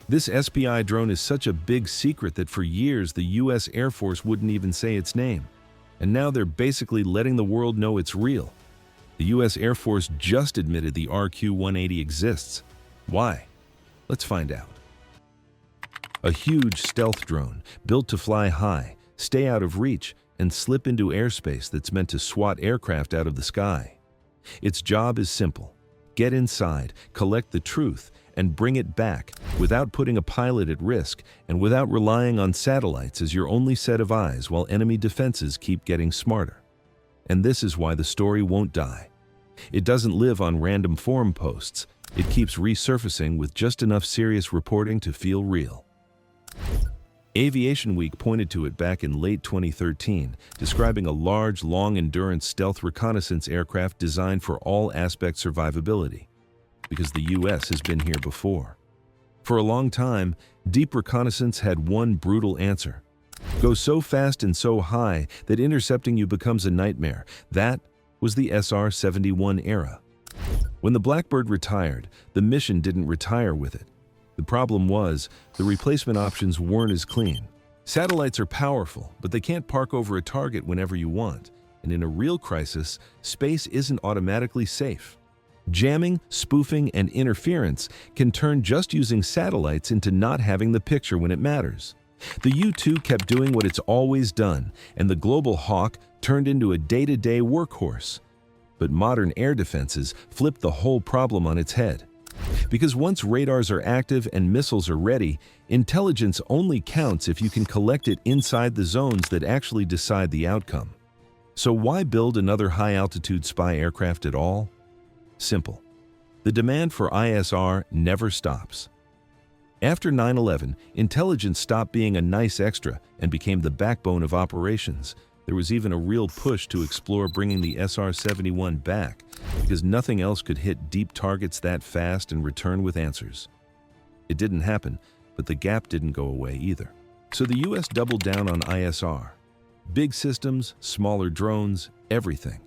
This SPI drone is such a big secret that for years the US Air Force wouldn't even say its name. And now they're basically letting the world know it's real. The US Air Force just admitted the RQ-180 exists. Why? Let's find out. A huge stealth drone, built to fly high, stay out of reach, and slip into airspace that's meant to swat aircraft out of the sky. Its job is simple: get inside, collect the truth, and bring it back without putting a pilot at risk and without relying on satellites as your only set of eyes while enemy defenses keep getting smarter. And this is why the story won't die. It doesn't live on random forum posts. It keeps resurfacing with just enough serious reporting to feel real. Aviation Week pointed to it back in late 2013, describing a large, long-endurance stealth reconnaissance aircraft designed for all-aspect survivability, because the US has been here before. For a long time, deep reconnaissance had one brutal answer: go so fast and so high that intercepting you becomes a nightmare. That was the SR-71 era. When the Blackbird retired, the mission didn't retire with it. The problem was, the replacement options weren't as clean. Satellites are powerful, but they can't park over a target whenever you want. And in a real crisis, space isn't automatically safe. Jamming, spoofing, and interference can turn just using satellites into not having the picture when it matters. The U-2 kept doing what it's always done, and the Global Hawk turned into a day-to-day workhorse. But modern air defenses flipped the whole problem on its head. Because once radars are active and missiles are ready, intelligence only counts if you can collect it inside the zones that actually decide the outcome. So why build another high-altitude spy aircraft at all? Simple. The demand for ISR never stops. After 9/11, intelligence stopped being a nice extra and became the backbone of operations. There was even a real push to explore bringing the SR-71 back, because nothing else could hit deep targets that fast and return with answers. It didn't happen, but the gap didn't go away either. So the US doubled down on ISR. Big systems, smaller drones, everything.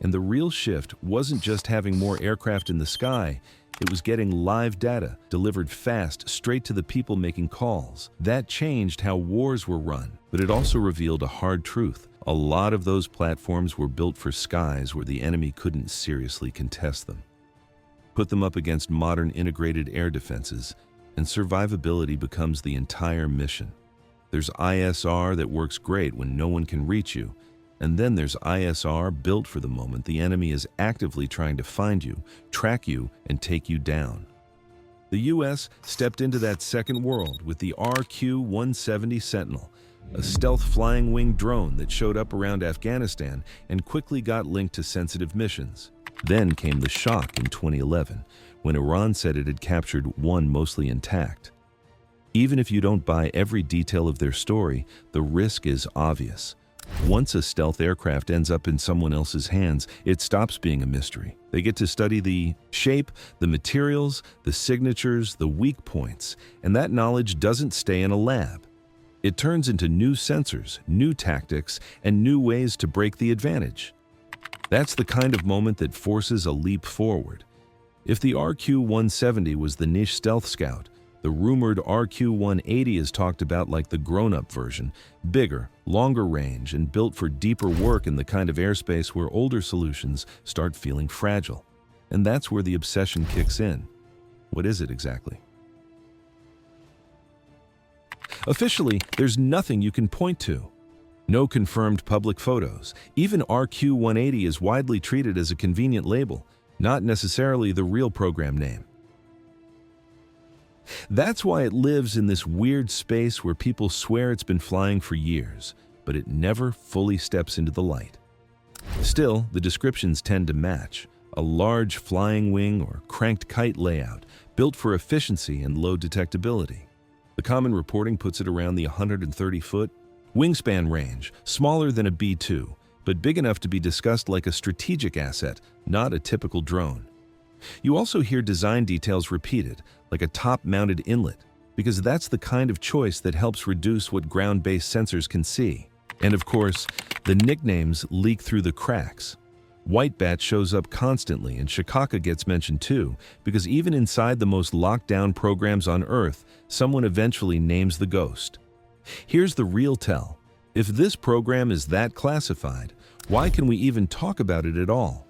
And the real shift wasn't just having more aircraft in the sky, it was getting live data delivered fast straight to the people making calls. That changed how wars were run, but it also revealed a hard truth. A lot of those platforms were built for skies where the enemy couldn't seriously contest them. Put them up against modern integrated air defenses, and survivability becomes the entire mission. There's ISR that works great when no one can reach you, and then there's ISR built for the moment the enemy is actively trying to find you, track you, and take you down. The US stepped into that second world with the RQ-170 Sentinel, a stealth flying wing drone that showed up around Afghanistan and quickly got linked to sensitive missions. Then came the shock in 2011, when Iran said it had captured one mostly intact. Even if you don't buy every detail of their story, the risk is obvious. Once a stealth aircraft ends up in someone else's hands, it stops being a mystery. They get to study the shape, the materials, the signatures, the weak points, and that knowledge doesn't stay in a lab. It turns into new sensors, new tactics, and new ways to break the advantage. That's the kind of moment that forces a leap forward. If the RQ-170 was the niche stealth scout, the rumored RQ-180 is talked about like the grown-up version, bigger, longer range, and built for deeper work in the kind of airspace where older solutions start feeling fragile. And that's where the obsession kicks in. What is it exactly? Officially, there's nothing you can point to. No confirmed public photos. Even RQ-180 is widely treated as a convenient label, not necessarily the real program name. That's why it lives in this weird space where people swear it's been flying for years, but it never fully steps into the light. Still, the descriptions tend to match: a large flying wing or cranked kite layout, built for efficiency and low detectability. The common reporting puts it around the 130-foot wingspan range, smaller than a B-2, but big enough to be discussed like a strategic asset, not a typical drone. You also hear design details repeated, like a top-mounted inlet, because that's the kind of choice that helps reduce what ground-based sensors can see. And of course, the nicknames leak through the cracks. White bat shows up constantly, and Shikaka gets mentioned too, because even inside the most locked-down programs on Earth, someone eventually names the ghost. Here's the real tell. If this program is that classified, why can we even talk about it at all?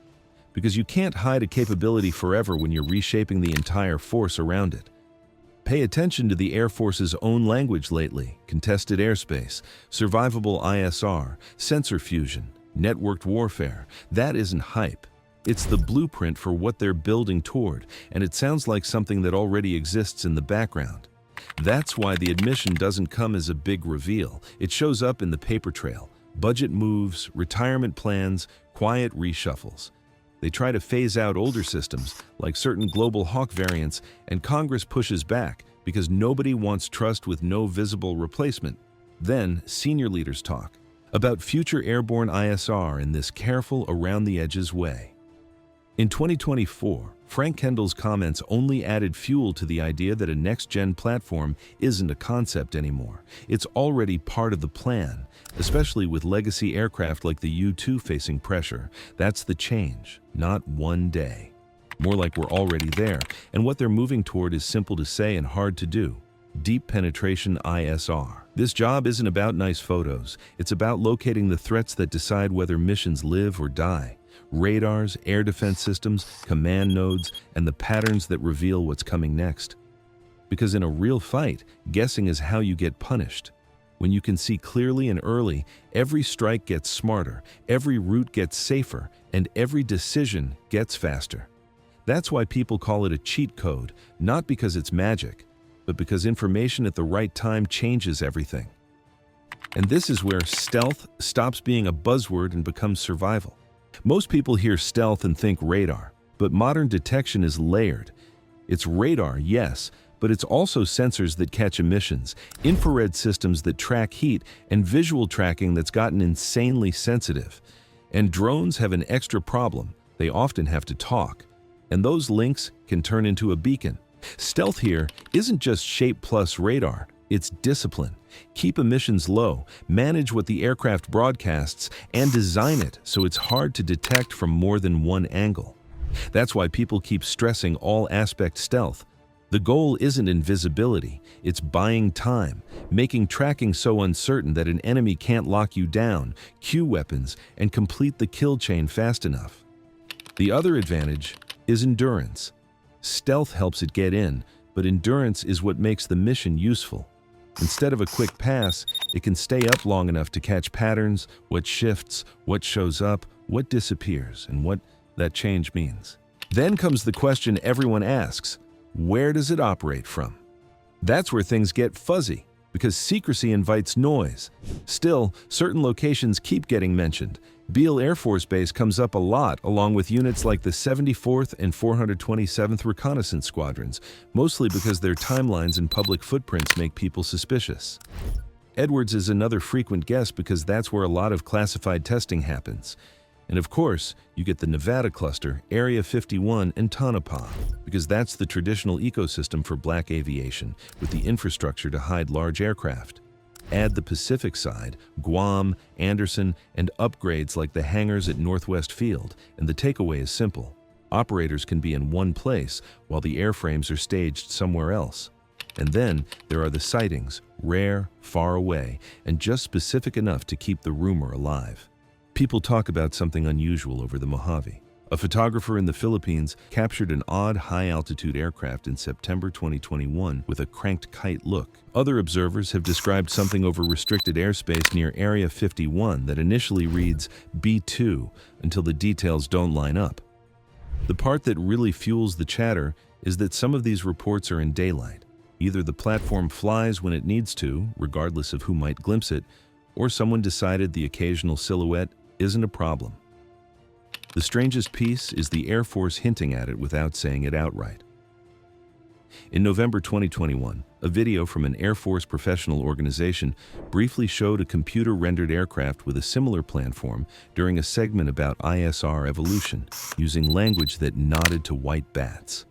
Because you can't hide a capability forever when you're reshaping the entire force around it. Pay attention to the Air Force's own language lately: contested airspace, survivable ISR, sensor fusion, networked warfare. That isn't hype. It's the blueprint for what they're building toward, and it sounds like something that already exists in the background. That's why the admission doesn't come as a big reveal. It shows up in the paper trail: budget moves, retirement plans, quiet reshuffles. They try to phase out older systems, like certain Global Hawk variants, and Congress pushes back because nobody wants trust with no visible replacement. Then, senior leaders talk about future airborne ISR in this careful, around-the-edges way. In 2024, Frank Kendall's comments only added fuel to the idea that a next-gen platform isn't a concept anymore. It's already part of the plan, especially with legacy aircraft like the U-2 facing pressure. That's the change, not one day. More like we're already there, and what they're moving toward is simple to say and hard to do: deep penetration ISR. This job isn't about nice photos. It's about locating the threats that decide whether missions live or die. Radars, air defense systems, command nodes, and the patterns that reveal what's coming next. Because in a real fight, guessing is how you get punished. When you can see clearly and early, every strike gets smarter, every route gets safer, and every decision gets faster. That's why people call it a cheat code, not because it's magic, but because information at the right time changes everything. And this is where stealth stops being a buzzword and becomes survival. Most people hear stealth and think radar, but modern detection is layered. It's radar, yes, but it's also sensors that catch emissions, infrared systems that track heat, and visual tracking that's gotten insanely sensitive. And drones have an extra problem: they often have to talk, and those links can turn into a beacon. Stealth here isn't just shape plus radar, it's discipline. Keep emissions low, manage what the aircraft broadcasts, and design it so it's hard to detect from more than one angle. That's why people keep stressing all-aspect stealth. The goal isn't invisibility, it's buying time, making tracking so uncertain that an enemy can't lock you down, cue weapons, and complete the kill chain fast enough. The other advantage is endurance. Stealth helps it get in, but endurance is what makes the mission useful. Instead of a quick pass, it can stay up long enough to catch patterns, what shifts, what shows up, what disappears, and what that change means. Then comes the question everyone asks: where does it operate from? That's where things get fuzzy, because secrecy invites noise. Still, certain locations keep getting mentioned. Beale Air Force Base comes up a lot, along with units like the 74th and 427th Reconnaissance Squadrons, mostly because their timelines and public footprints make people suspicious. Edwards is another frequent guess because that's where a lot of classified testing happens. And of course, you get the Nevada cluster, Area 51, and Tonopah, because that's the traditional ecosystem for black aviation, with the infrastructure to hide large aircraft. Add the Pacific side, Guam, Anderson, and upgrades like the hangars at Northwest Field, and the takeaway is simple: operators can be in one place while the airframes are staged somewhere else. And then there are the sightings, rare, far away, and just specific enough to keep the rumor alive. People talk about something unusual over the Mojave. A photographer in the Philippines captured an odd high-altitude aircraft in September 2021 with a cranked kite look. Other observers have described something over restricted airspace near Area 51 that initially reads B2 until the details don't line up. The part that really fuels the chatter is that some of these reports are in daylight. Either the platform flies when it needs to, regardless of who might glimpse it, or someone decided the occasional silhouette isn't a problem. The strangest piece is the Air Force hinting at it without saying it outright. In November 2021, a video from an Air Force professional organization briefly showed a computer-rendered aircraft with a similar planform during a segment about ISR evolution, using language that nodded to white bats.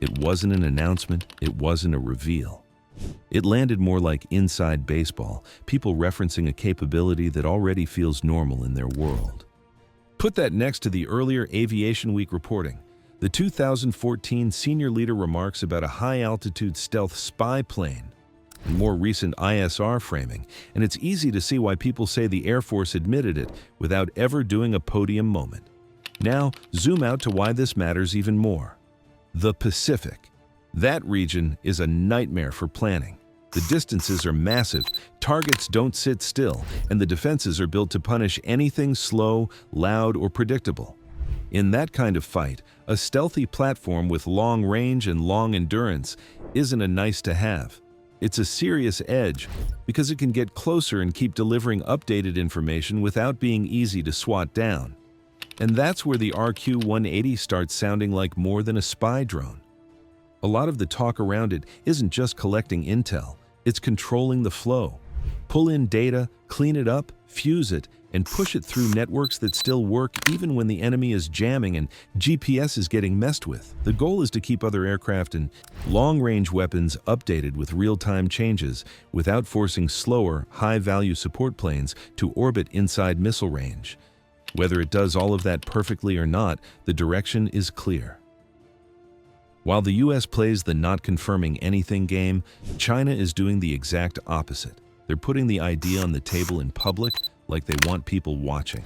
It wasn't an announcement, it wasn't a reveal. It landed more like inside baseball, people referencing a capability that already feels normal in their world. Put that next to the earlier Aviation Week reporting. The 2014 senior leader remarks about a high-altitude stealth spy plane and more recent ISR framing, and it's easy to see why people say the Air Force admitted it without ever doing a podium moment. Now, zoom out to why this matters even more. The Pacific. That region is a nightmare for planning. The distances are massive, targets don't sit still, and the defenses are built to punish anything slow, loud, or predictable. In that kind of fight, a stealthy platform with long range and long endurance isn't a nice-to-have. It's a serious edge because it can get closer and keep delivering updated information without being easy to swat down. And that's where the RQ-180 starts sounding like more than a spy drone. A lot of the talk around it isn't just collecting intel, it's controlling the flow. Pull in data, clean it up, fuse it, and push it through networks that still work even when the enemy is jamming and GPS is getting messed with. The goal is to keep other aircraft and long-range weapons updated with real-time changes without forcing slower, high-value support planes to orbit inside missile range. Whether it does all of that perfectly or not, the direction is clear. While the US plays the not confirming anything game, China is doing the exact opposite. They're putting the idea on the table in public like they want people watching.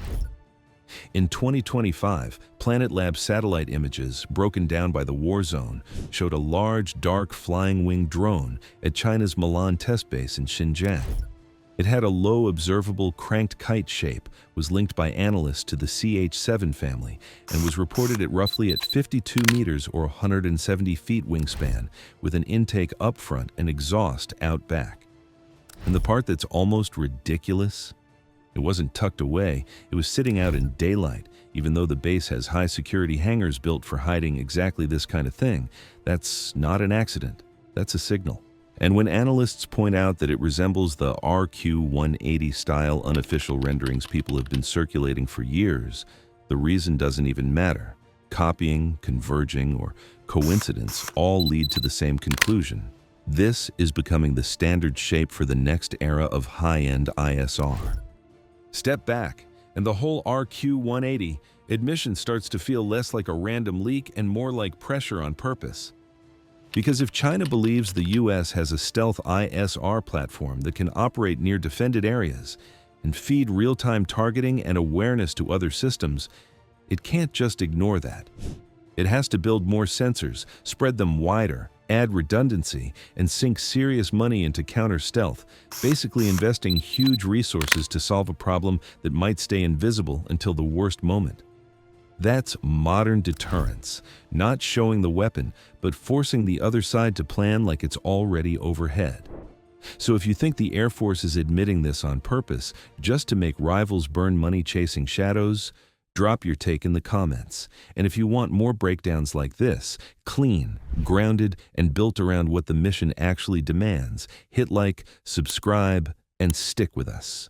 In 2025, Planet Labs satellite images, broken down by the war zone, showed a large, dark, flying-wing drone at China's Milan test base in Xinjiang. It had a low, observable, cranked kite shape, was linked by analysts to the CH-7 family, and was reported at roughly 52 meters or 170 feet wingspan, with an intake up front and exhaust out back. And the part that's almost ridiculous? It wasn't tucked away, it was sitting out in daylight, even though the base has high-security hangars built for hiding exactly this kind of thing. That's not an accident, that's a signal. And when analysts point out that it resembles the RQ-180 style unofficial renderings people have been circulating for years, the reason doesn't even matter. Copying, converging, or coincidence all lead to the same conclusion. This is becoming the standard shape for the next era of high-end ISR. Step back, and the whole RQ-180 admission starts to feel less like a random leak and more like pressure on purpose. Because if China believes the US has a stealth ISR platform that can operate near defended areas and feed real-time targeting and awareness to other systems, it can't just ignore that. It has to build more sensors, spread them wider, add redundancy, and sink serious money into counter-stealth, basically investing huge resources to solve a problem that might stay invisible until the worst moment. That's modern deterrence, not showing the weapon, but forcing the other side to plan like it's already overhead. So if you think the Air Force is admitting this on purpose, just to make rivals burn money chasing shadows, drop your take in the comments. And if you want more breakdowns like this, clean, grounded, and built around what the mission actually demands, hit like, subscribe, and stick with us.